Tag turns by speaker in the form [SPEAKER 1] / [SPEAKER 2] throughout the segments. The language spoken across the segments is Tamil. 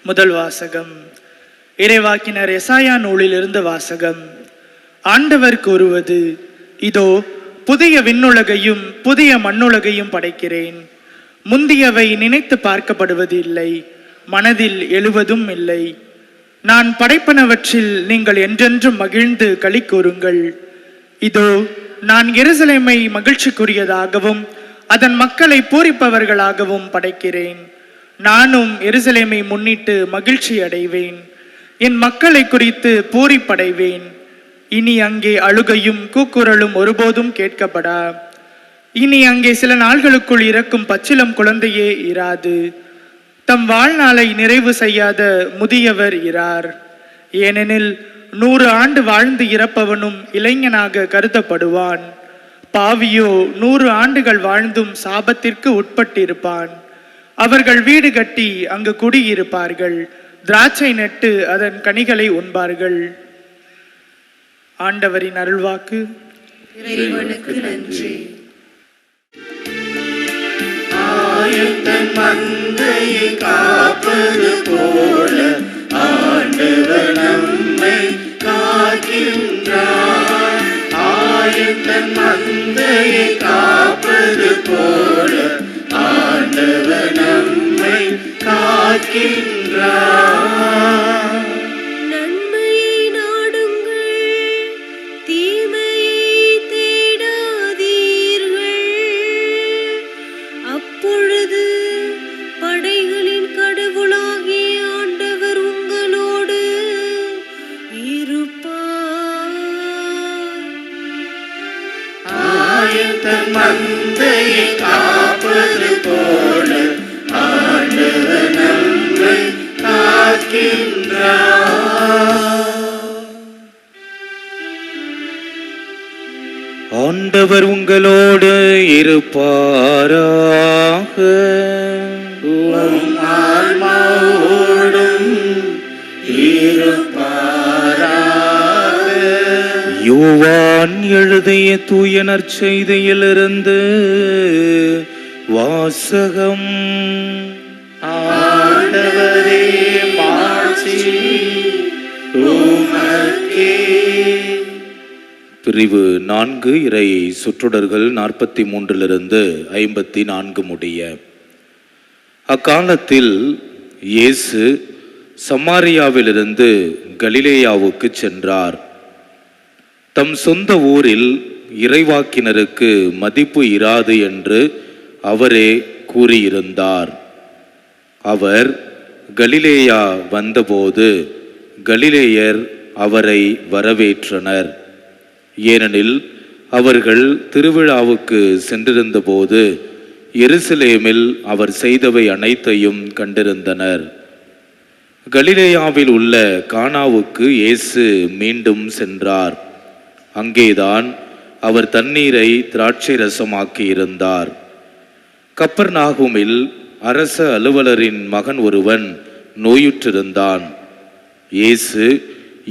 [SPEAKER 1] முதல் வாசகம். இறைவாக்கினர் எசாயா நூலிலிருந்து வாசகம். ஆண்டவர் கூறுவது, இதோ புதிய விண்ணுலகையும் புதிய மண்ணுலகையும் படைக்கிறேன். முந்தியவை நினைத்து பார்க்கப்படுவது இல்லை, மனதில் எழுவதும் இல்லை. நான் படைப்பனவற்றில் நீங்கள் என்றென்றும் மகிழ்ந்து களி கூறுங்கள். இதோ நான் எருசலேமை மகிழ்ச்சிக்குரியதாகவும் அதன் மக்களை பூரிப்பவர்களாகவும் படைக்கிறேன். நானும் எருசலேமை முன்னிட்டு மகிழ்ச்சி அடைவேன், என் மக்களை குறித்து பூரிப்படைவேன். இனி அங்கே அழுகையும் கூக்குரலும் ஒருபோதும் கேட்கப்படா. இனி அங்கே சில நாள்களுக்குள் இறக்கும் பச்சிலம் குழந்தையே இராது. தம் வாழ்நாளை நிறைவு செய்யாத முதியவர் இரார். ஏனெனில் 100 ஆண்டு வாழ்ந்து இறப்பவனும் இளைஞனாக கருதப்படுவான். பாவியோ 100 ஆண்டுகள் வாழ்ந்தும் சாபத்திற்கு உட்பட்டிருப்பான். அவர்கள் வீடு கட்டி அங்கு குடியிருப்பார்கள், திராட்சை நட்டு அதன் கனிகளை உண்பார்கள். ஆண்டவரின் அருள்வாக்கு.
[SPEAKER 2] இறைவனுக்கு நன்றி.
[SPEAKER 3] ஆயத்தன் மந்தையை காப்பது போல ஆண்டவர் நம்மை காக்கின்றார். ஆயத்தன் மந்தையை காப்பது போல ஆண்டவர் நம்மை காக்கின்றார். மந்தையை காப்பது போல ஆண்டவர் நம்மை காக்கின்றார்.
[SPEAKER 4] ஆண்டவர் உங்களோடு இருப்பாராக.
[SPEAKER 3] உம் ஆன்மாவோடும் இருப்பாராக.
[SPEAKER 4] யோவான் எழுதிய தூய நற்செய்தியிலிருந்து வாசகம்.
[SPEAKER 3] ஆண்டவரே மாட்சி உமக்கே.
[SPEAKER 4] பிரிவு 4 இறை சுற்றுடர்கள் 43 54 முடிய. அக்காலத்தில் இயேசு சமாரியாவிலிருந்து கலிலேயாவுக்கு சென்றார். தம் சொந்த ஊரில் இறைவாக்கினருக்கு மதிப்பு இராது என்று அவரே கூறியிருந்தார். அவர் கலிலேயா வந்தபோது கலிலேயர் அவரை வரவேற்றனர். ஏனெனில் அவர்கள் திருவிழாவுக்கு சென்றிருந்தபோது எருசலேமில் அவர் செய்தவை அனைத்தையும் கண்டிருந்தனர். கலிலேயாவில் உள்ள கானாவுக்கு இயேசு மீண்டும் சென்றார். அங்கேதான் அவர் தண்ணீரை திராட்சை ரசமாக்கி இருந்தார். கப்பர்நாகுமில் அரச அலுவலரின் மகன் ஒருவன் நோயுற்றிருந்தான். இயேசு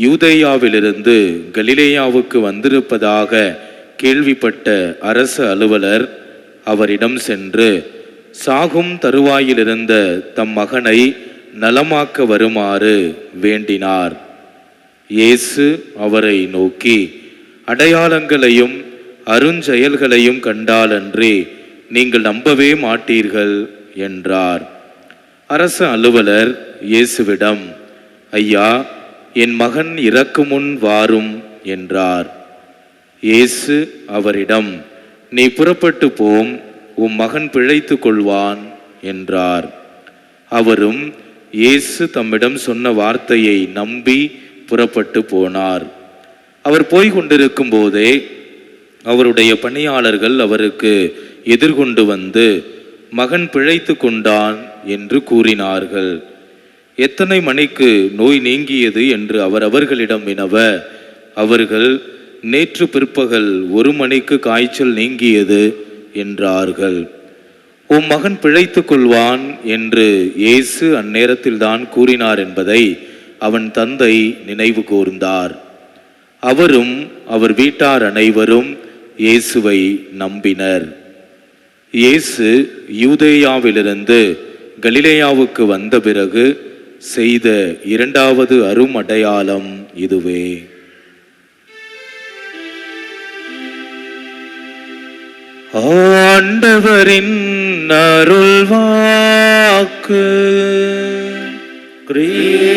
[SPEAKER 4] யூதேயாவிலிருந்து கலிலேயாவுக்கு வந்திருப்பதாக கேள்விப்பட்ட அரச அலுவலர் அவரிடம் சென்று சாகும் தருவாயிலிருந்த தம் மகனை நலமாக்க வருமாறு வேண்டினார். இயேசு அவரை நோக்கி, அடையாளங்களையும் அருஞ்செயல்களையும் கண்டாலன்றி நீங்கள் நம்பவே மாட்டீர்கள் என்றார். அரச அலுவலர் இயேசுவிடம், ஐயா, என் மகன் இறக்கும் முன் வாரும் என்றார். இயேசு அவரிடம், நீ புறப்பட்டு போம், உம் மகன் பிழைத்து கொள்வான் என்றார். அவரும் இயேசு தம்மிடம் சொன்ன வார்த்தையை நம்பி புறப்பட்டு போனார். அவர் போய்கொண்டிருக்கும் போதே அவருடைய பணியாளர்கள் அவருக்கு எதிர்கொண்டு வந்து, மகன் பிழைத்து கொண்டான் என்று கூறினார்கள். எத்தனை மணிக்கு நோய் நீங்கியது என்று அவர்களிடம் வினவ, அவர்கள் நேற்று பிற்பகல் 1 மணிக்கு காய்ச்சல் நீங்கியது என்றார்கள். உம் மகன் பிழைத்து கொள்வான் என்று இயேசு அந்நேரத்தில்தான் கூறினார் என்பதை அவன் தந்தை நினைவு கூர்ந்தார். அவரும் அவர் வீட்டார் அனைவரும் இயேசுவை நம்பினர். இயேசு யூதேயாவிலிருந்து கலிலேயாவுக்கு வந்த பிறகு செய்த இரண்டாவது அருமடையாளம் இதுவே. ஆண்டவரின் அருள்வாக்கு.
[SPEAKER 3] கிறிஸ்துவே